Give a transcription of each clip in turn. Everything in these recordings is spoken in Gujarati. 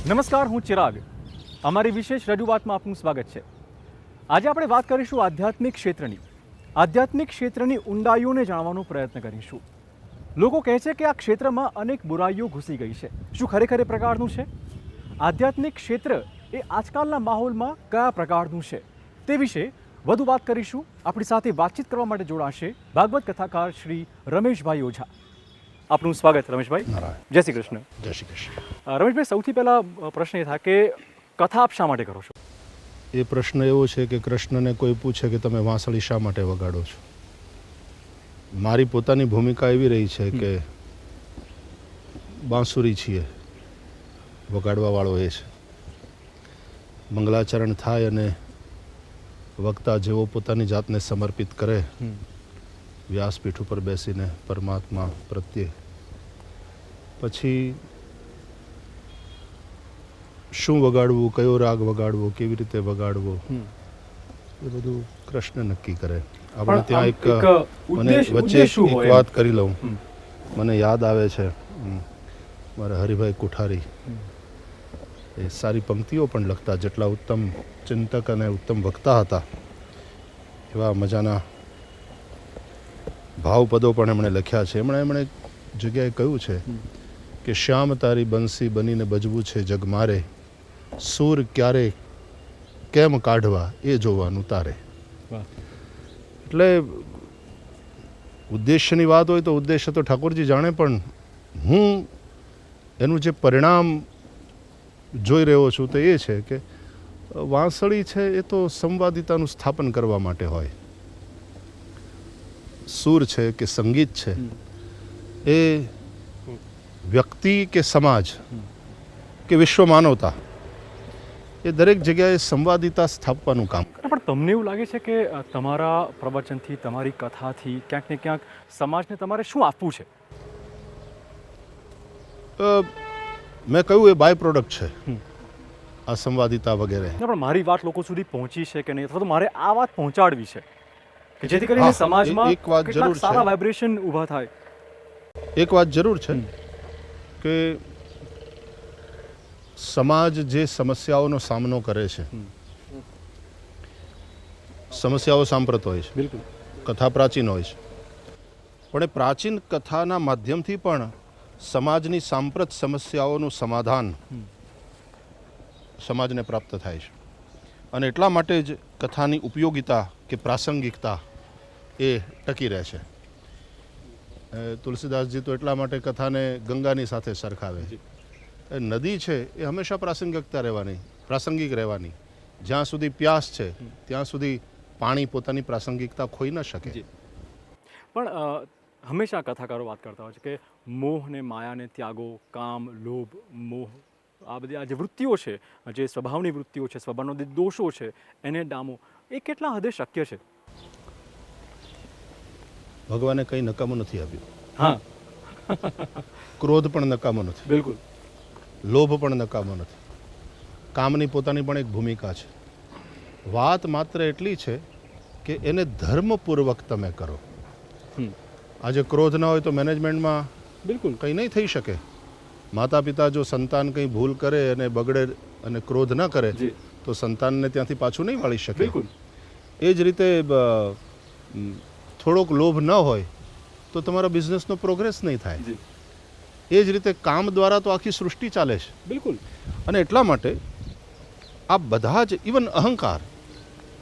નમસ્કાર, હું ચિરાગ. અમારી વિશેષ રજૂઆતમાં આપનું સ્વાગત છે. આજે આપણે વાત કરીશું આધ્યાત્મિક ક્ષેત્રની ઊંડાઈઓને જાણવાનો પ્રયત્ન કરીશું. લોકો કહે છે કે આ ક્ષેત્રમાં અનેક બુરાઈઓ ઘૂસી ગઈ છે. શું ખરેખર એ પ્રકારનું છે? આધ્યાત્મિક ક્ષેત્ર એ આજકાલના માહોલમાં કયા પ્રકારનું છે તે વિશે વધુ વાત કરીશું. આપણી સાથે વાતચીત કરવા માટે જોડાશે ભાગવત કથાકાર શ્રી રમેશભાઈ ઓઝા. આપનું સ્વાગત રમેશભાઈ. જય શ્રી કૃષ્ણ. જય શ્રી કૃષ્ણ. રમેશભાઈ, સૌથી પહેલા પ્રશ્ન એ થાય કે કથા આપ શા માટે કરો છો? એ પ્રશ્ન એવો છે કે કૃષ્ણને કોઈ પૂછે કે તમે વાંસળી શા માટે વગાડો છો, મારી પોતાની ભૂમિકા એવી રહી છે કે બાંસુરી છીએ, વગાડવાવાળો એ છે. મંગલાચરણ થાય અને વક્તા જેવો પોતાની જાતને સમર્પિત કરે વ્યાસપીઠ ઉપર બેસીને પરમાત્મા પ્રત્યે, પછી શું વગાડવું, કયો રાગ વગાડવો, કેવી રીતે વગાડવો, એ બધું કૃષ્ણ નક્કી કરે. આપણે ત્યાં એક વચ્ચે એક વાત કરી લઉં. મને યાદ આવે છે મારા હરિભાઈ કુઠારી, એ સારી પંક્તિઓ પણ લખતા, જેટલા ઉત્તમ ચિંતક અને ઉત્તમ વક્તા હતા એવા મજાના ભાવપદો પણ એમણે લખ્યા છે. એમણે જગ્યાએ કહ્યું છે કે શ્યામ તારી બંસી બનીને બજવું છે જગ મારે, સૂર ક્યારે કેમ કાઢવા એ જોવાનું તારે. એટલે ઉદ્દેશ્યની વાત હોય તો ઉદ્દેશ્ય તો ઠાકોરજી જાણે, પણ હું એનું જે પરિણામ જોઈ રહ્યો છું તો એ છે કે વાંસળી છે એ તો સંવાદિતાનું સ્થાપન કરવા માટે હોય. સૂર છે કે સંગીત છે એ વ્યક્તિ કે સમાજ કે વિશ્વ માનવતા એ દરેક જગ્યાએ સંવાદિતા સ્થાપવાનું કામ કરે. પણ તમને એવું લાગે છે કે તમારા પ્રવચનથી, તમારી કથાથી ક્યાંક ને ક્યાંક સમાજને તમારે શું આપવું છે? મેં કહ્યું એ બાય પ્રોડક્ટ છે આ સંવાદિતા વગેરે. પણ મારી વાત લોકો સુધી પહોંચી છે કે નહીં, અથવા તો મારે આ વાત પહોંચાડવી છે કે જેથી કરીને સમાજમાં એક વાત જરૂર છે, સારા વાઇબ્રેશન ઊભા થાય. એક વાત જરૂર છે કે સમાજ જે સમસ્યાઓનો સામનો કરે છે, સમસ્યાઓ સાંપ્રત હોય છે, બિલકુલ કથા પ્રાચીન હોય છે, પણ એ પ્રાચીન કથાના માધ્યમથી પણ સમાજની સાંપ્રત સમસ્યાઓનું સમાધાન સમાજને પ્રાપ્ત થાય છે. અને એટલા માટે જ કથાની ઉપયોગિતા કે પ્રાસંગિકતા એ ટકી રહે છે. તુલસીદાસજી તો એટલા માટે કથાને ગંગાની સાથે સરખાવે. નદી છે એ હંમેશા પ્રાસંગિક રહેવાની. જ્યાં સુધી પ્યાસ છે ત્યાં સુધી પાણી પોતાની પ્રાસંગિકતા ખોઈ ન શકે. પણ હંમેશા કથાકારો વાત કરતા હોય છે કે મોહ ને માયાને ત્યાગો, કામ, લોભ, મોહ, આ બધી આ જે વૃત્તિઓ છે, જે સ્વભાવની વૃત્તિઓ છે, સ્વભાવનો જે દોષો છે, એને ડામો, એ કેટલા હદે શક્ય છે? ભગવાને કંઈ નકામું નથી આપ્યું. હા, ક્રોધ પણ નકામો નથી, બિલકુલ. લોભ પણ નકામો નથી. કામની પોતાની પણ એક ભૂમિકા છે. વાત માત્ર એટલી છે કે એને ધર્મપૂર્વક તમે કરો. આજે ક્રોધ ના હોય તો મેનેજમેન્ટમાં બિલકુલ કંઈ નહીં થઈ શકે. માતા પિતા જો સંતાન કંઈ ભૂલ કરે અને બગડે અને ક્રોધ ન કરે તો સંતાનને ત્યાંથી પાછું નહીં વાળી શકે. બિલકુલ. એ જ રીતે થોડોક લોભ ન હોય તો તમારા બિઝનેસનો પ્રોગ્રેસ નહીં થાય. એ જ રીતે કામ દ્વારા તો આખી સૃષ્ટિ ચાલે છે. બિલકુલ. અને એટલા માટે આ બધા જ, ઇવન અહંકાર,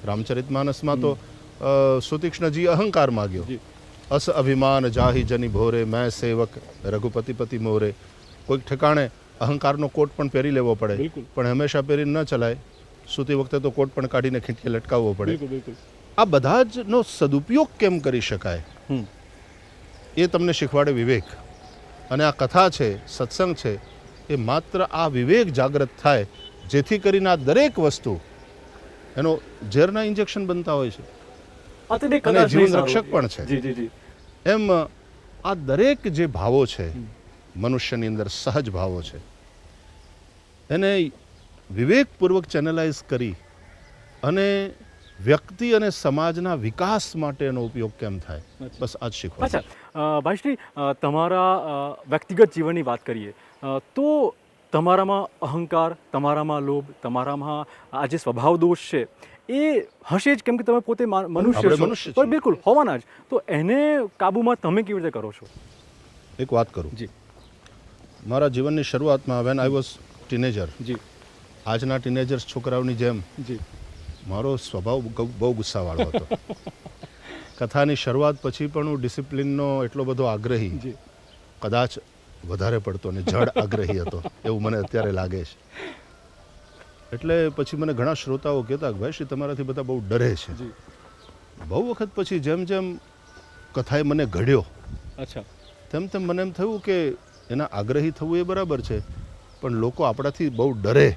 રામચરિતમાનસમાં તો સુતીક્ષ્ણજી અહંકાર માગ્યો. અસ અભિમાન જાહી જની ભોરે, મેં સેવક રઘુપતિપતિ મોરે. કોઈક ઠેકાણે અહંકારનો કોટ પણ પહેરી લેવો પડે, પણ હંમેશા પહેરી ન ચલાય. સૂતી વખતે તો કોટ પણ કાઢીને ખીંચીએ લટકાવવો પડે. આ બધા જ નો સદુપયોગ કેમ કરી શકાય એ તમને શીખવાડે વિવેક. અને આ કથા છે, સત્સંગ છે, એ માત્ર આ વિવેક જાગૃત થાય જેથી કરીને આ દરેક વસ્તુ એનો ઝેરના ઇન્જેક્શન બનતા હોય છે અને જીવન રક્ષક પણ છે. એમ આ દરેક જે ભાવો છે મનુષ્યની અંદર, સહજ ભાવો છે, એને વિવેકપૂર્વક ચેનલાઇઝ કરી અને વ્યક્તિ અને સમાજના વિકાસ માટેનો ઉપયોગ કેમ થાય, બસ આ જ શીખવા. અચ્છા ભાઈશ્રી, તમારા વ્યક્તિગત જીવનની વાત કરીએ તો તમારામાં અહંકાર, તમારામાં લોભ, તમારામાં આ જે સ્વભાવ દોષ છે એ હશે જ, કેમ કે તમે પોતે મનુષ્ય આપણે છો. મનુષ્ય છીએ. પણ બિલકુલ હોવાના જ. તો એને કાબૂમાં તમે કેવી રીતે કરો છો? એક વાત કરું. જી મારા જીવનની શરૂઆતમાં વેન આઈ વોઝ ટીનેજર, જી આજના ટીનેજર્સ છોકરાઓની જેમ જી મારો સ્વભાવ બહુ ગુસ્સાવાળો હતો. કથાની શરૂઆત પછી પણ હું ડિસિપ્લિનનો એટલો બધો આગ્રહી, જી કદાચ વધારે પડતો અને જડ આગ્રહી હતો એવું મને અત્યારે લાગે છે. એટલે પછી મને ઘણા શ્રોતાઓ કહેતા કે ભાઈ શ્રી તમારાથી બધા બહુ ડરે છે. જી બહુ વખત પછી જેમ જેમ કથાએ મને ઘડ્યો અચ્છા તેમ તેમ મને એમ થયું કે એના આગ્રહી થવું એ બરાબર છે, પણ લોકો આપણાથી બહુ ડરે,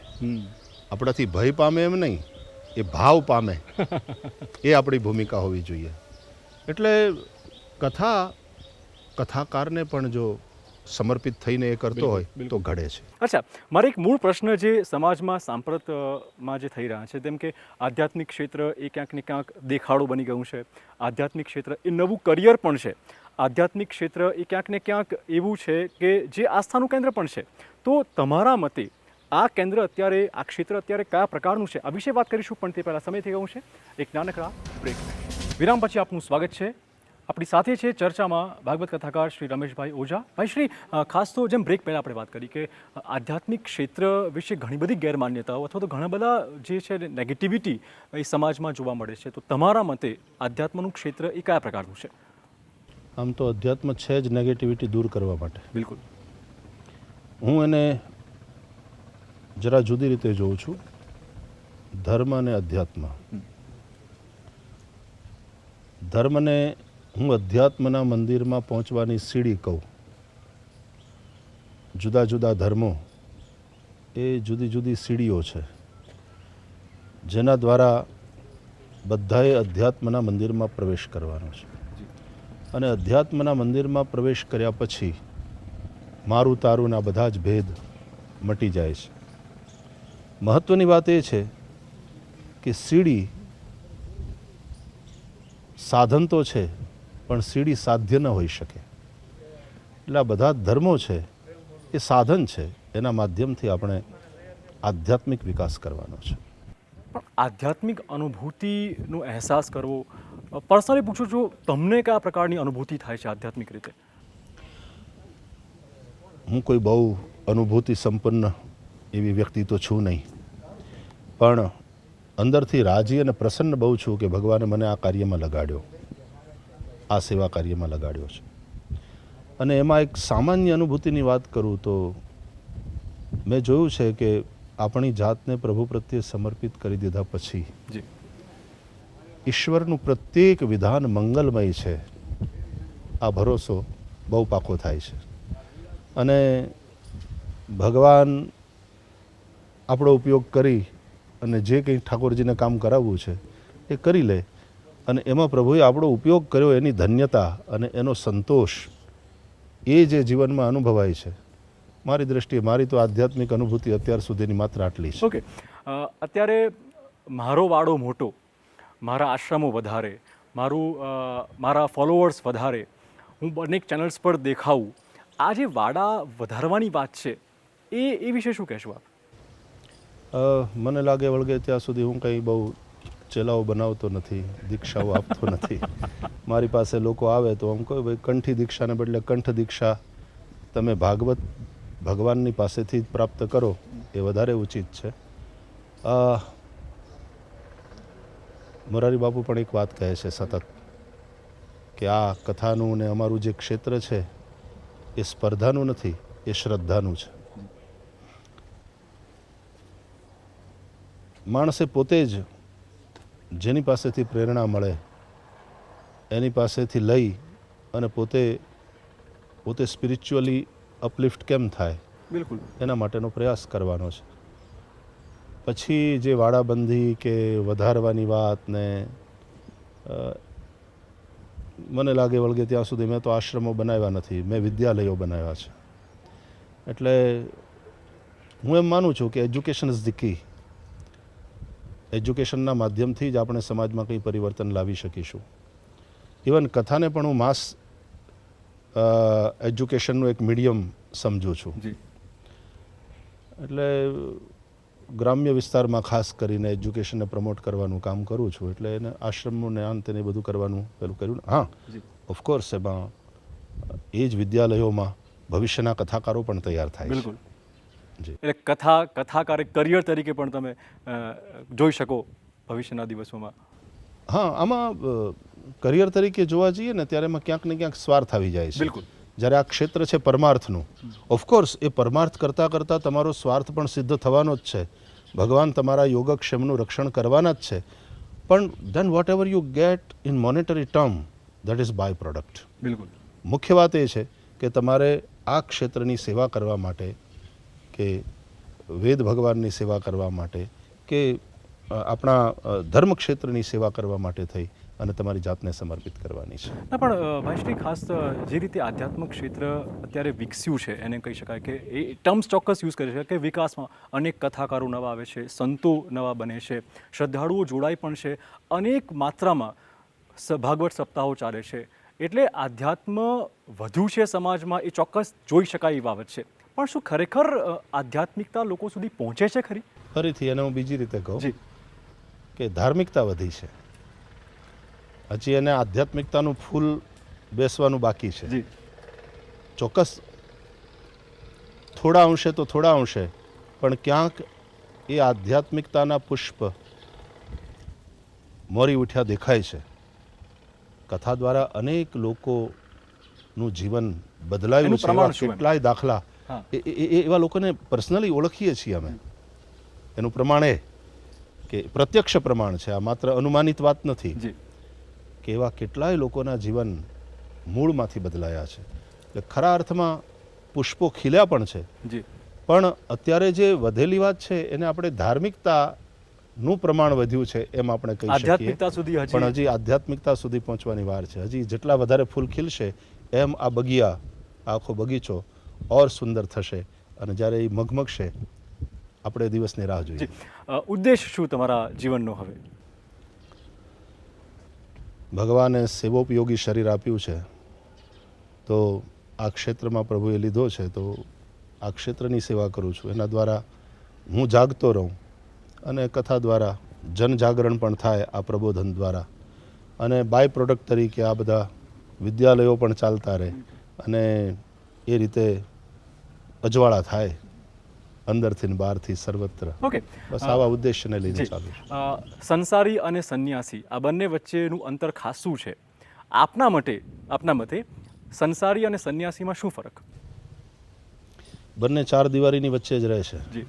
આપણાથી ભય પામે એમ નહીં, એ ભાવ પામે એ આપણી ભૂમિકા હોવી જોઈએ. એટલે કથાકારને પણ જો સમર્પિત થઈને એ કરતો બિલકુલ, હોય બિલકુલ. તો ઘડે છે. અચ્છા, મારે એક મૂળ પ્રશ્ન જે સમાજમાં સાંપ્રતમાં જે થઈ રહ્યા છે, જેમ કે આધ્યાત્મિક ક્ષેત્ર એ ક્યાંક ને ક્યાંક દેખાડો બની ગયું છે. આધ્યાત્મિક ક્ષેત્ર એ નવું કરિયર પણ છે. આધ્યાત્મિક ક્ષેત્ર એ ક્યાંક ને ક્યાંક એવું છે કે જે આસ્થાનું કેન્દ્ર પણ છે. તો તમારા મતે આ કેન્દ્ર અત્યારે, આ ક્ષેત્ર અત્યારે કયા પ્રકારનું છે, આ વિશે વાત કરીશું. પણ તે પહેલાં સમય થઈ ગયું છે એક નાનકડા બ્રેક. વિરામ પછી આપનું સ્વાગત છે. આપણી સાથે છે ચર્ચામાં ભાગવત કથાકાર શ્રી રમેશભાઈ ઓઝા. ભાઈ શ્રી, ખાસ તો જેમ બ્રેક પહેલાં આપણે વાત કરી કે આધ્યાત્મિક ક્ષેત્ર વિશે ઘણી બધી ગેરમાન્યતાઓ અથવા તો ઘણા બધા જે છે નેગેટિવિટી એ સમાજમાં જોવા મળે છે. તો તમારા મતે આધ્યાત્મનું ક્ષેત્ર એ કયા પ્રકારનું છે? આમ તો અધ્યાત્મ છે જ નેગેટિવિટી દૂર કરવા માટે. બિલકુલ. હું એને જરા જુદી રીતે જોઉં છું. ધર્મ અને અધ્યાત્મ. ધર્મને હું અધ્યાત્મના મંદિરમાં પહોંચવાની સીડી કહું. જુદા જુદા ધર્મો એ જુદી જુદી સીડીઓ છે જેના દ્વારા બધાએ અધ્યાત્મના મંદિરમાં પ્રવેશ કરવાનો છે. અને અધ્યાત્મના મંદિરમાં પ્રવેશ કર્યા પછી મારું તારું ના બધા જ ભેદ મટી જાય છે. મહત્ત્વની વાત એ છે કે સીડી સાધન તો છે, પણ સીડી સાધ્ય ન હોઈ શકે. એટલે આ બધા ધર્મો છે એ સાધન છે, એના માધ્યમથી આપણે આધ્યાત્મિક વિકાસ કરવાનો છે. પણ આધ્યાત્મિક અનુભૂતિનો અહેસાસ કરવો, પર્સનલી પૂછું છું, તમને કયા પ્રકારની અનુભૂતિ થાય છે આધ્યાત્મિક રીતે? હું કોઈ બહુ અનુભૂતિ સંપન્ન એવી વ્યક્તિ તો છું નહીં, પણ અંદરથી રાજી અને પ્રસન્ન બહુ છું કે ભગવાને મને આ કાર્યમાં લગાડ્યો, આ સેવા કાર્યમાં લગાડ્યો છે. અને એમાં એક સામાન્ય અનુભૂતિની વાત કરું તો મેં જોયું છે કે આપણી જાતને પ્રભુ પ્રત્યે સમર્પિત કરી દીધા પછી જી ઈશ્વરનું પ્રત્યેક વિધાન મંગલમય છે, આ ભરોસો બહુ પાકો થાય છે. અને ભગવાન આપણો ઉપયોગ કરી અને જે કંઈ ઠાકોરજીને કામ કરાવવું છે એ કરી લે, અને એમાં પ્રભુએ આપણો ઉપયોગ કર્યો એની ધન્યતા અને એનો સંતોષ એ જે જીવનમાં અનુભવાય છે. મારી દ્રષ્ટિએ મારી તો આધ્યાત્મિક અનુભૂતિ અત્યાર સુધીની માત્ર આટલી છે. ઓકે. અત્યારે મારો વાડો મોટો, મારા આશ્રમો વધારે, મારા ફોલોઅર્સ વધારે, હું અનેક ચેનલ્સ પર દેખાવું, આ જે વાડા વધારવાની વાત છે એ વિશે શું કહેશો આપ? મને લાગે વળગે ત્યાં સુધી હું કંઈ બહુ ચેલાઓ બનાવતો નથી, દીક્ષાઓ આપતો નથી. મારી પાસે લોકો આવે તો આમ કહું ભાઈ કંઠી દીક્ષાને બદલે કંઠ દીક્ષા તમે ભગવાનની પાસેથી જ પ્રાપ્ત કરો એ વધારે ઉચિત છે. મોરારી બાપુ પણ એક વાત કહે છે સતત કે આ કથાનું ને અમારું જે ક્ષેત્ર છે એ સ્પર્ધાનું નથી, એ શ્રદ્ધાનું છે. માણસે પોતે જ જેની પાસેથી પ્રેરણા મળે એની પાસેથી લઈ અને પોતે સ્પિરિચ્યુઅલી અપલિફ્ટ કેમ થાય બિલકુલ એના માટેનો પ્રયાસ કરવાનો છે. પછી જે વાડાબંધી કે વધારવાની વાત ને મને લાગે વળગે ત્યાં સુધી મેં તો આશ્રમો બનાવ્યા નથી, મેં વિદ્યાલયો બનાવ્યા છે. એટલે હું એમ માનું છું કે એજ્યુકેશન ઇઝ ધી કી. એજ્યુકેશનના માધ્યમથી જ આપણે સમાજમાં કંઈ પરિવર્તન લાવી શકીશું. ઇવન કથાને પણ હું માસ એજ્યુકેશનનું એક મીડિયમ સમજું છું. જી એટલે ગ્રામ્ય વિસ્તારમાં ખાસ કરીને એજ્યુકેશનને પ્રમોટ કરવાનું કામ કરું છું. એટલે એને આશ્રમનું ને અંત એને બધું કરવાનું પેલું કર્યું. હા, ઓફકોર્સ એમાં એ જ વિદ્યાલયોમાં ભવિષ્યના કથાકારો પણ તૈયાર થાય છે. બિલકુલ. જી. એટલે કથાકાર એક કરિયર તરીકે પણ તમે જોઈ શકો ભવિષ્યના દિવસોમાં. હા, આમાં કરિયર તરીકે જોવા જઈએ ને ત્યારે એમાં ક્યાંક ને ક્યાંક સ્વાર્થ આવી જાય છે. બિલકુલ. જ્યારે આ ક્ષેત્ર છે પરમાર્થનું, ઓફકોર્સ એ પરમાર્થ કરતાં કરતાં તમારો સ્વાર્થ પણ સિદ્ધ થવાનો જ છે. ભગવાન તમારા યોગક્ષેમનું રક્ષણ કરવાના જ છે. પણ then whatever you get in monetary term, that is by product. બિલકુલ. મુખ્ય વાત એ છે કે તમારે આ ક્ષેત્રની સેવા કરવા માટે, કે વેદ ભગવાનની સેવા કરવા માટે, કે આપણા ધર્મ ક્ષેત્રની સેવા કરવા માટે થઈ અને તમારી જાતને સમર્પિત કરવાની છે. ના, પણ ભાઈશ્રી, ખાસ જે રીતે આધ્યાત્મિક ક્ષેત્ર અત્યારે વિકસ્યું છે એને કહી શકાય કે એ ટર્મ્સ ચોક્કસ યુઝ કરી શકાય કે વિકાસમાં અનેક કથાકારો નવા આવે છે, સંતો નવા બને છે, શ્રદ્ધાળુઓ જોડાય પણ છે, અનેક માત્રામાં ભાગવત સપ્તાહો ચાલે છે. એટલે આધ્યાત્મ વધુ છે સમાજમાં એ ચોક્કસ જોઈ શકાય એ બાબત છે. પણ શું ખરેખર આધ્યાત્મિકતા લોકો સુધી પહોંચે છે ખરી? ફરીથી એને હું બીજી રીતે કહું જી. કે ધાર્મિકતા વધી છે, હજી એને આધ્યાત્મિકતાનું ફૂલ બેસવાનું બાકી છે. જી. ચોક્કસ થોડા અંશે તો થોડા અંશે, પણ ક્યાંક એ આધ્યાત્મિકતાના પુષ્પ મોરી ઉઠ્યા દેખાય છે. કથા દ્વારા અનેક લોકોનું જીવન બદલાયું એનું છે. પ્રમાણ એવા શું એમ? કેટલાય દાખલા હા. એવા લોકોને પર્સનલી ઓળખીએ છીએ અમે. એનું પ્રમાણ એ કે પ્રત્યક્ષ પ્રમાણ છે, આ માત્ર અનુમાનિત વાત નથી. જી. કે એવા કેટલાય લોકોના જીવન મૂળમાંથી બદલાયા છે. એટલે ખરા અર્થમાં પુષ્પો ખીલ્યા પણ છે. જી. પણ અત્યારે જે વધેલી વાત છે એને આપણે ધાર્મિકતાનું પ્રમાણ વધ્યું છે એમ આપણે કહી શકીએ. આધ્યાત્મિકતા સુધી પણ હજી આધ્યાત્મિકતા સુધી પહોંચવાની વાર છે. હજી જેટલા વધારે ફૂલ ખીલશે એમ આ બગિયા, આખો બગીચો ઓર સુંદર થશે. અને જ્યારે એ મગમગશે આપણે દિવસની રાહ જોઈએ. ઉદ્દેશ શું તમારા જીવનનો હવે? ભગવાને સેવોપયોગી શરીર આપ્યું છે, તો આ ક્ષેત્રમાં પ્રભુએ લીધો છે, તો આ ક્ષેત્રની સેવા કરું છું. એના દ્વારા હું જાગતો રહું અને કથા દ્વારા જનજાગરણ પણ થાય આ પ્રબોધન દ્વારા. અને બાય પ્રોડક્ટ તરીકે આ બધા વિદ્યાલયો પણ ચાલતા રહે અને એ રીતે અજવાળા થાય અંદરથી ને બહારથી સર્વત્ર. ઓકે. બસ આવા ઉદ્દેશ્યને લઈને ચાલુ છે. સંસારી અને સંન્યાસી આ બંને વચ્ચેનું અંતર ખાસ શું છે આપના મતે? સંસારી અને સંન્યાસીમાં શું ફરક? બંને ચાર દિવારીની વચ્ચે જ રહે છે. જી.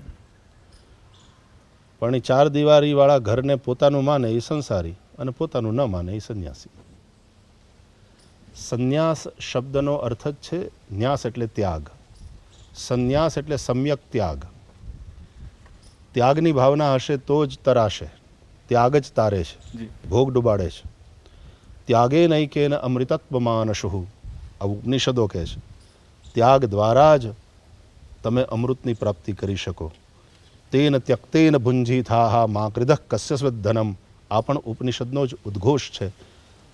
પણ એ ચાર દિવારીવાળા ઘરને પોતાનું માને એ સંસારી અને પોતાનું ન માને એ સંન્યાસી. સંન્યાસ શબ્દનો અર્થ જ છે ન્યાસ એટલે ત્યાગ. સંન્યાસ એટલે સમ્યક ત્યાગ. ત્યાગની ભાવના હશે તો જ તરાશે. ત્યાગ જ તારે છે, ભોગ ડુબાડે છે. ત્યાગે નૈકેન અમૃતત્વમાનશુઃ આ ઉપનિષદો કહે છે. ત્યાગ દ્વારા જ તમે અમૃતની પ્રાપ્તિ કરી શકો. તેન ત્યક્તેન ભુંજીથાહ મા કૃદઃ કસ્ય ધનમ આ પણ ઉપનિષદનો જ ઉદ્ઘોષ છે.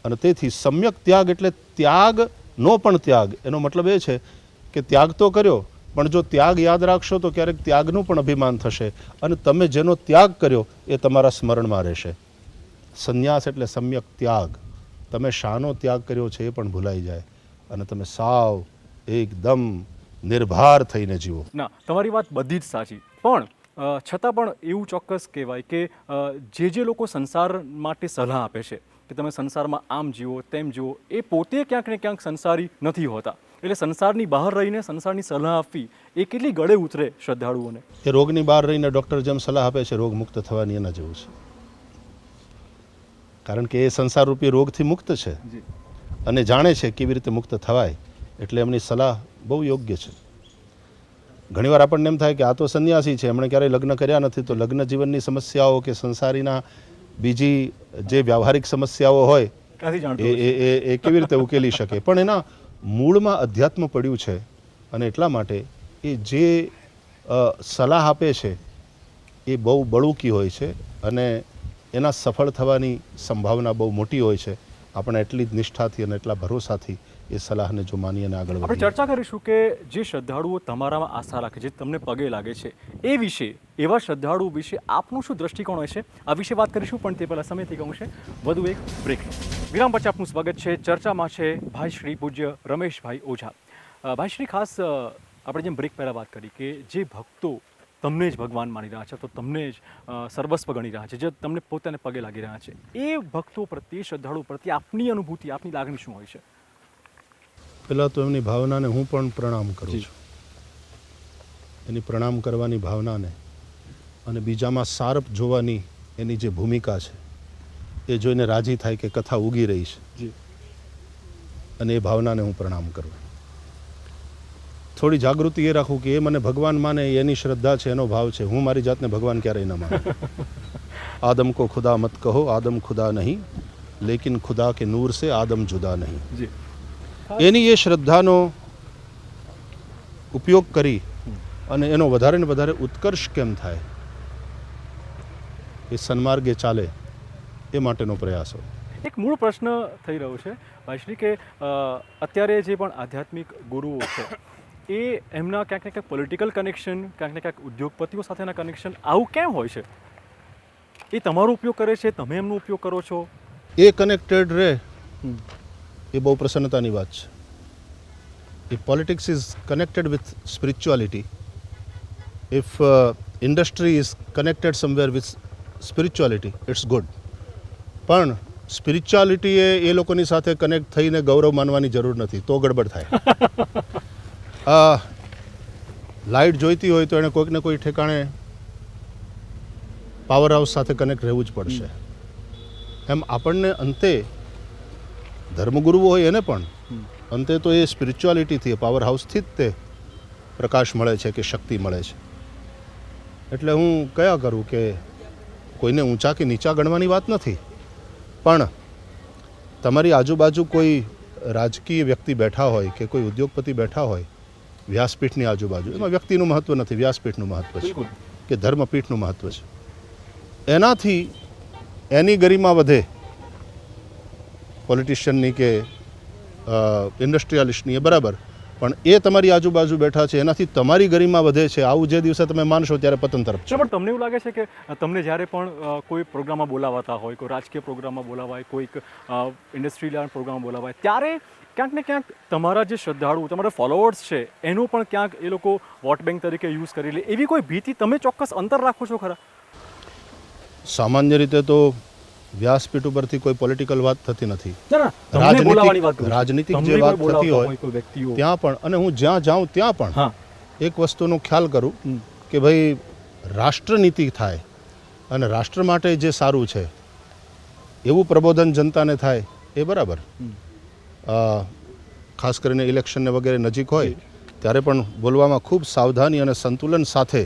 અને તેથી સમ્યક ત્યાગ એટલે ત્યાગનો પણ ત્યાગ. એનો મતલબ એ છે કે ત્યાગ તો કર્યો, પણ જો ત્યાગ યાદ રાખશો તો ક્યારેક ત્યાગનું પણ અભિમાન થશે અને તમે જેનો ત્યાગ કર્યો એ તમારા સ્મરણમાં રહેશે. સંન્યાસ એટલે સમ્યક ત્યાગ. તમે શાનો ત્યાગ કર્યો છે એ પણ ભૂલાઈ જાય અને તમે સાવ એકદમ નિર્ભાર થઈને જીવો. ના, તમારી વાત બધી જ સાચી, પણ છતાં પણ એવું ચોક્કસ કહેવાય કે જે લોકો સંસાર માટે સલાહ આપે છે કે તમે સંસારમાં આમ જીવો તેમ જીવો, એ પોતે ક્યાંક ને ક્યાંક સંસારી નથી હોતા. એટલે સંસારની બહાર રહીને સંસારની સલાહ આપવી એ કેટલી ગળે ઉતરે શ્રદ્ધાળુઓને. એ રોગની બહાર રહીને ડૉક્ટર જેમ સલાહ આપે છે રોગ મુક્ત થવાની, એના જેવું છે. કારણ કે એ સંસારરૂપી રોગથી મુક્ત છે અને જાણે છે કેવી રીતે મુક્ત થવાય, એટલે એમની સલાહ બહુ યોગ્ય છે. ઘણીવાર આપણને એમ થાય કે આ તો સંન્યાસી છે, એમણે ક્યારેય લગ્ન કર્યા નથી, તો લગ્ન જીવનની સમસ્યાઓ કે સંસારીના બીજી જે વ્યવહારિક સમસ્યાઓ હોય એ કેવી રીતે ઉકેલી શકે. પણ એના મૂળમાં અધ્યાત્મ પડ્યું છે અને એટલા માટે એ જે સલાહ આપે છે એ બહુ બળુકી હોય છે અને એના સફળ થવાની સંભાવના બહુ મોટી હોય છે. આપણે એટલી જ નિષ્ઠાથી અને એટલા ભરોસાથી એ સલાહને જો માનીએ અને આગળ આપણે વધીએ. ચર્ચા કરીશું કે જે શ્રદ્ધાળુઓ તમારામાં આસ્થા રાખે છે, તમને પગે લાગે છે, એ વિશે, એવા શ્રદ્ધાળુઓ વિશે આપનું શું દ્રષ્ટિકોણ હોય છે, આ વિશે વાત કરીશું. પણ તે પહેલાં સમયથી કહું છે વધુ એક બ્રેક. વિરામ પછી આપનું સ્વાગત છે. ચર્ચામાં છે ભાઈ શ્રી પૂજ્ય રમેશભાઈ ઓઝા. ભાઈ શ્રી, ખાસ આપણે જેમ બ્રેક પહેલાં વાત કરી કે જે ભક્તો તમને જ ભગવાન માની રહ્યા છે, તો તમને જ સર્વસ્વ ગણી રહ્યા છે, જે તમને પોતાને પગે લાગી રહ્યા છે, એ ભક્તો પ્રત્યે, શ્રદ્ધાળુ પ્રત્યે આપની અનુભૂતિ, આપની લાગણી શું હોય છે? પહેલાં તો એમની ભાવનાને હું પણ પ્રણામ કરું છું. એની પ્રણામ કરવાની ભાવનાને અને બીજામાં સારપ જોવાની એની જે ભૂમિકા છે એ જોઈને રાજી થાય કે કથા ઉગી રહી છે, અને એ ભાવનાને હું પ્રણામ કરું. થોડી જાગૃતિ એ રાખું કે એ મને ભગવાન માને, એની શ્રદ્ધા છે, એનો ભાવ છે. હું મારી જાતને ભગવાન ક્યારેય ન માનું. આદમ કો ખુદા મત કહો, આદમ ખુદા નહીં, લેકિન ખુદા કે નૂર સે આદમ જુદા નહીં. એની એ શ્રદ્ધાનો ઉપયોગ કરી અને એનો વધારે ને વધારે ઉત્કર્ષ કેમ થાય, એ સન્માર્ગે ચાલે, એ માટેનો પ્રયાસ હોય. એક મૂળ પ્રશ્ન થઈ રહ્યો છે ભાઈશ્રી કે અત્યારે જે પણ આધ્યાત્મિક ગુરુઓ છે એ એમના ક્યાંક ને ક્યાંક પોલિટિકલ કનેક્શન, ક્યાંક ને ક્યાંક ઉદ્યોગપતિઓ સાથેના કનેક્શન આવું કેમ હોય છે? એ તમારો ઉપયોગ કરે છે, તમે એમનો ઉપયોગ કરો છો? એ કનેક્ટેડ રહે એ બહુ પ્રસન્નતાની વાત છે. If politics is connected with spirituality, if industry is connected somewhere with spirituality, it's good. પણ સ્પિરિચ્યુઆલિટી એ લોકોની સાથે કનેક્ટ થઈને ગૌરવ માનવાની જરૂર નથી, તો ગડબડ થાય. લાઇટ જોઈતી હોય તો એને કોઈક ને કોઈ ઠેકાણે પાવર હાઉસ સાથે કનેક્ટ રહેવું જ પડશે. એમ આપણને અંતે ધર્મગુરુઓ હોય એને પણ અંતે તો એ સ્પિરિચ્યુઆલિટીથી, પાવર હાઉસથી જ તે પ્રકાશ મળે છે કે શક્તિ મળે છે. એટલે હું કયા કરું કે કોઈને ઊંચા કે નીચા ગણવાની વાત નથી, પણ તમારી આજુબાજુ કોઈ રાજકીય વ્યક્તિ બેઠા હોય કે કોઈ ઉદ્યોગપતિ બેઠા હોય વ્યાસપીઠની આજુબાજુ, એમાં વ્યક્તિનું મહત્ત્વ નથી, વ્યાસપીઠનું મહત્ત્વ છે કે ધર્મપીઠનું મહત્ત્વ છે. એનાથી એની ગરિમા વધે, પોલિટિશિયનની કે ઇન્ડસ્ટ્રીયાલિસ્ટની, એ બરાબર, પણ એ તમારી આજુબાજુ બેઠા છે એનાથી તમારી ગરિમા વધે છે. આવું જે દિવસે તમે માનશો ત્યારે પતન તરફ છે. પણ તમને એવું લાગે છે કે તમને જ્યારે પણ કોઈ પ્રોગ્રામમાં બોલાવાતા હોય, કોઈ રાજકીય પ્રોગ્રામમાં બોલાવાય, કોઈક ઇન્ડસ્ટ્રીયલ પ્રોગ્રામમાં બોલાવાય, ત્યારે ક્યાંક ને ક્યાંક તમારા જે શ્રદ્ધાળુ, તમારા ફોલોઅર્સ છે એનું પણ ક્યાંક એ લોકો વોટ બેંક તરીકે યુઝ કરી લે, એવી કોઈ ભીતિ તમે ચોક્કસ અંતર રાખો છો ખરા? સામાન્ય રીતે તો વ્યાસપીઠ ઉપરથી કોઈ પોલિટિકલ વાત થતી નથી. રાજનીતિક જે વાત થતી હોય ત્યાં પણ, અને હું જ્યાં જાઉં ત્યાં પણ એક વસ્તુનો ખ્યાલ કરું કે ભાઈ રાષ્ટ્રનીતિ થાય અને રાષ્ટ્ર માટે જે સારું છે એવું પ્રબોધન જનતાને થાય, એ બરાબર. ખાસ કરીને ઇલેક્શનને વગેરે નજીક હોય ત્યારે પણ બોલવામાં ખૂબ સાવધાની અને સંતુલન સાથે.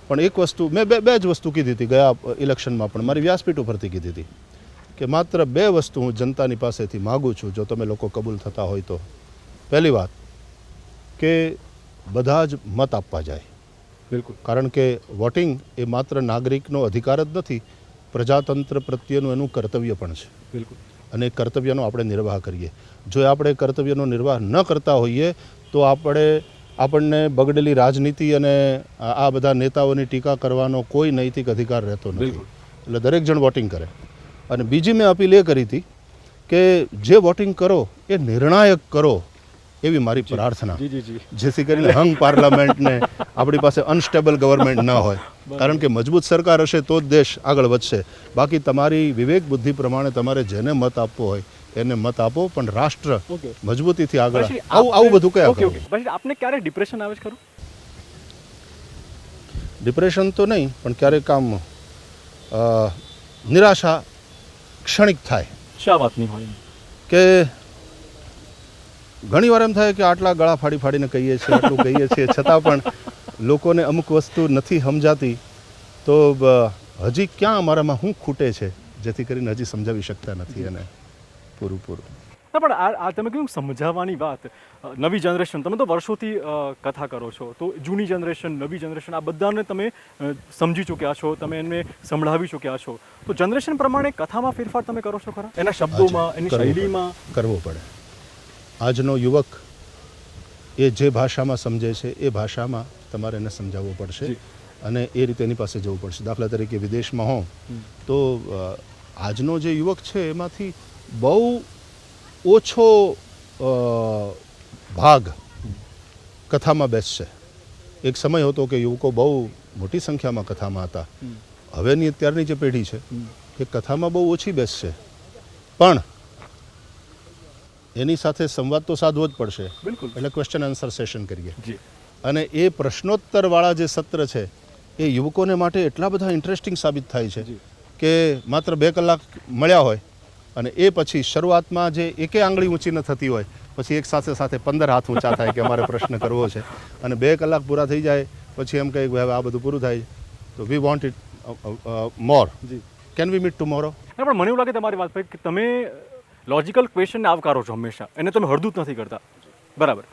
પણ એક વસ્તુ મેં બે જ વસ્તુ કીધી હતી ગયા ઇલેક્શનમાં, પણ મારી વ્યાસપીઠ ઉપરથી કીધી હતી કે માત્ર 2 વસ્તુ હું જનતાની પાસેથી માગું છું, જો તમે લોકો કબૂલ થતા હોય તો. પહેલી વાત કે બધા જ મત આપવા જાય. બિલકુલ. કારણ કે વોટિંગ એ માત્ર નાગરિકનો અધિકાર જ નથી, પ્રજાતંત્ર પ્રત્યેનું એનું કર્તવ્ય પણ છે. બિલકુલ. અને એ કર્તવ્યનો આપણે નિર્વાહ કરીએ. જો આપણે કર્તવ્યનો નિર્વાહ ન કરતા હોઈએ તો આપણને બગડેલી રાજનીતિ અને આ બધા નેતાઓની ટીકા કરવાનો કોઈ નૈતિક અધિકાર રહેતો નથી. એટલે દરેક જણ વોટિંગ કરે. અને બીજી મેં અપીલ એ કરી હતી કે જે વોટિંગ કરો એ નિર્ણાયક કરો, એવી મારી પ્રાર્થના, જેથી કરીને હંગ પાર્લામેન્ટને આપણી પાસે અનસ્ટેબલ ગવર્મેન્ટ ન હોય. કારણ કે મજબૂત સરકાર હશે તો જ દેશ આગળ વધશે. બાકી તમારી વિવેક બુદ્ધિ પ્રમાણે તમારે જેને મત આપવો હોય એને મત આપો, પણ રાષ્ટ્ર મજબૂતીથી આગળ. આવું બધું કયા કરું. પછી આપને ક્યારે ડિપ્રેશન આવે છે ખરું? ડિપ્રેશન તો નહીં, પણ ક્યારેક આમ નિરાશા ક્ષણિક થાય. શા વાતની હોય? કે ઘણી વાર એમ થાય કે આટલા ગળા ફાડી ફાડીને કહીએ છીએ, આટલું કહીએ છીએ, છતાં પણ લોકોને અમુક વસ્તુ નથી સમજાતી. તો હજી ક્યાં અમારામાં શું ખૂટે છે જેથી કરીને હજી સમજાવી શકતા નથી એને પૂરું. ના પણ આ તમે કીધું સમજાવવાની વાત, નવી જનરેશન, તમે તો વર્ષોથી કથા કરો છો, તો જૂની જનરેશન, નવી જનરેશન, આ બધાને તમે સમજી ચૂક્યા છો, તમે એમને સંભળાવી ચૂક્યા છો, તો જનરેશન પ્રમાણે કથામાં ફેરફાર તમે કરો છો ખરા? એના શબ્દોમાં, એની શૈલીમાં? કરવો પડે. આજનો યુવક એ જે ભાષામાં સમજે છે એ ભાષામાં તમારે એને સમજાવવું પડશે અને એ રીતે એની પાસે જવું પડશે. દાખલા તરીકે વિદેશમાં હો તો આજનો જે યુવક છે એમાંથી બહુ ઓછો ભાગ કથામાં બેસશે. એક સમય હતો કે યુવકો બહુ મોટી સંખ્યામાં કથામાં હતા. હવેની અત્યારની જે પેઢી છે એ કથામાં બહુ ઓછી બેસશે, પણ એની સાથે સંવાદ તો સાધવો જ પડશે. બિલકુલ. એટલે ક્વેશ્ચન આન્સર સેશન કરીએ જી. અને એ પ્રશ્નોત્તરવાળા જે સત્ર છે એ યુવકોને માટે એટલા બધા ઇન્ટરેસ્ટિંગ સાબિત થાય છે કે માત્ર 2 કલાક મળ્યા હોય અને એ પછી શરૂઆતમાં જે એકે આંગળી ઊંચી ન થતી હોય, પછી એક સાથે 15 હાથ ઊંચા થાય કે અમારે પ્રશ્ન કરવો છે, અને 2 કલાક પૂરા થઈ જાય પછી એમ કહે કે હવે આ બધું પૂરું થાય તો વી વોન્ટ ઇટ મોર. જી. Can we meet tomorrow? પણ મને એવું લાગે તમારી વાત પર કે તમે લોજિકલ ક્વેશ્ચનને આવકારો છો હંમેશા, એને તમે હળદૂત નથી કરતા. બરાબર.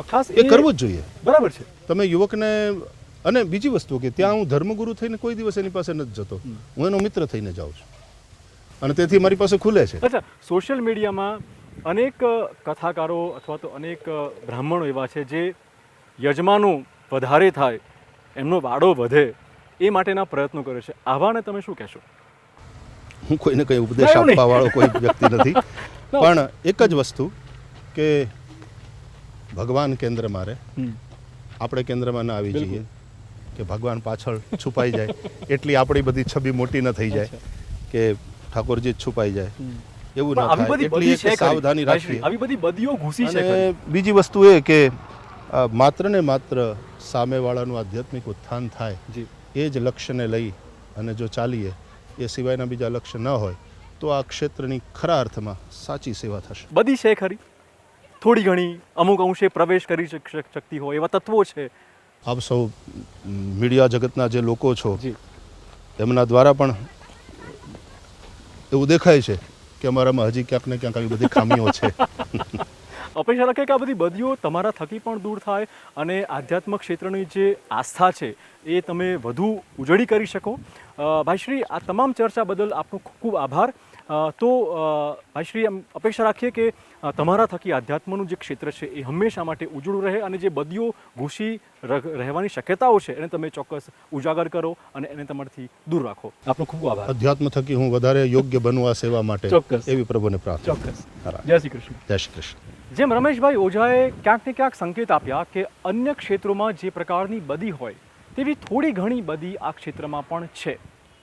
ખાસ એ કરવું જ જોઈએ. બરાબર છે. તમે યુવકને, અને બીજી વસ્તુ કે ત્યાં હું ધર્મગુરુ થઈને કોઈ દિવસ એની પાસે નથી જતો, હું એનો મિત્ર થઈને જાઉં છું અને તેથી મારી પાસે ખુલે છે. અચ્છા, સોશિયલ મીડિયામાં અનેક કથાકારો અથવા તો અનેક બ્રાહ્મણો એવા છે જે યજમાનો વધારે થાય, એમનો વાડો વધે એ માટેના પ્રયત્નો કરે છે. આવાને તમે શું કહેશો? હું કોઈને કંઈ ઉપદેશ આપવા વાળો કોઈ વ્યક્તિ નથી, પણ એક જ વસ્તુ કે ભગવાન કેન્દ્રમાં રહે, આપણે કેન્દ્રમાં ના આવી જઈએ કે ભગવાન પાછળ છુપાઈ જાય, એટલી આપણી બધી છબી મોટી ન થઈ જાય કે ઠાકોરજી જ છુપાઈ જાય, એવું ના થાય. એટલી એક સાવધાની રાખવી. આવી બધી બદીઓ ઘૂસી છે. અને બીજી વસ્તુ એ કે માત્ર ને માત્ર સામેવાળાનું આધ્યાત્મિક ઉત્થાન થાય એ જ લક્ષ્યને લઈ અને જો ચાલીએ, એ સિવાયના બીજા લક્ષ્ય ન હોય તો આ ક્ષેત્રની ખરા અર્થમાં સાચી સેવા થશે. બધી છે ખરી, થોડી ઘણી અમુક અંશે પ્રવેશ કરી શકતી હોય એવા તત્વો છે. આપ સૌ મીડિયા જગતના જે લોકો છો એમના દ્વારા પણ એવું દેખાય છે કે અમારામાં હજી ક્યાંક ને ક્યાંક આવી બધી ખામીઓ છે. અપેક્ષા રાખે કે આ બધી બદીઓ તમારા થકી પણ દૂર થાય અને આધ્યાત્મિક ક્ષેત્રની જે આસ્થા છે એ તમે વધુ ઉજળી કરી શકો. ભાઈશ્રી, આ તમામ ચર્ચા બદલ આપનો ખૂબ ખૂબ આભાર. તો ભાઈશ્રી, અપેક્ષા રાખીએ કે તમારા થકી આધ્યાત્મનું જે ક્ષેત્ર છે એ હંમેશા માટે ઉજળું રહે અને જે બદીઓ ઘૂસી રહેવાની શક્યતાઓ છે એને તમે ચોક્કસ ઉજાગર કરો અને એને તમારાથી દૂર રાખો. આપનો ખૂબ આભાર. અધ્યાત્મ થકી હું વધારે યોગ્ય બનવા સેવા માટે ચોક્કસ એવી પ્રભુને પ્રાર્થના. ચોક્કસ. હા. જય શ્રી કૃષ્ણ. જય શ્રી કૃષ્ણ. જેમ રમેશભાઈ ઓઝાએ ક્યાંક ને ક્યાંક સંકેત આપ્યા કે અન્ય ક્ષેત્રોમાં જે પ્રકારની બદી હોય તેવી થોડી ઘણી બદી આ ક્ષેત્રમાં પણ છે,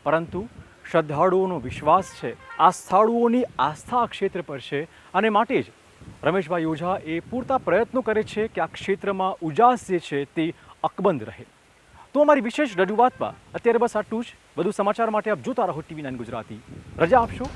પરંતુ શ્રદ્ધાળુઓનો વિશ્વાસ છે, આસ્થાળુઓની આસ્થા આ ક્ષેત્ર પર છે અને માટે જ રમેશભાઈ ઓઝા એ પૂરતા પ્રયત્નો કરે છે કે આ ક્ષેત્રમાં ઉજાસ જે છે તે અકબંધ રહે. તો અમારી વિશેષ રજૂઆતમાં અત્યારે બસ આટલું જ. વધુ સમાચાર માટે આપ જોતા રહો TV9 ગુજરાતી. રજા આપશો.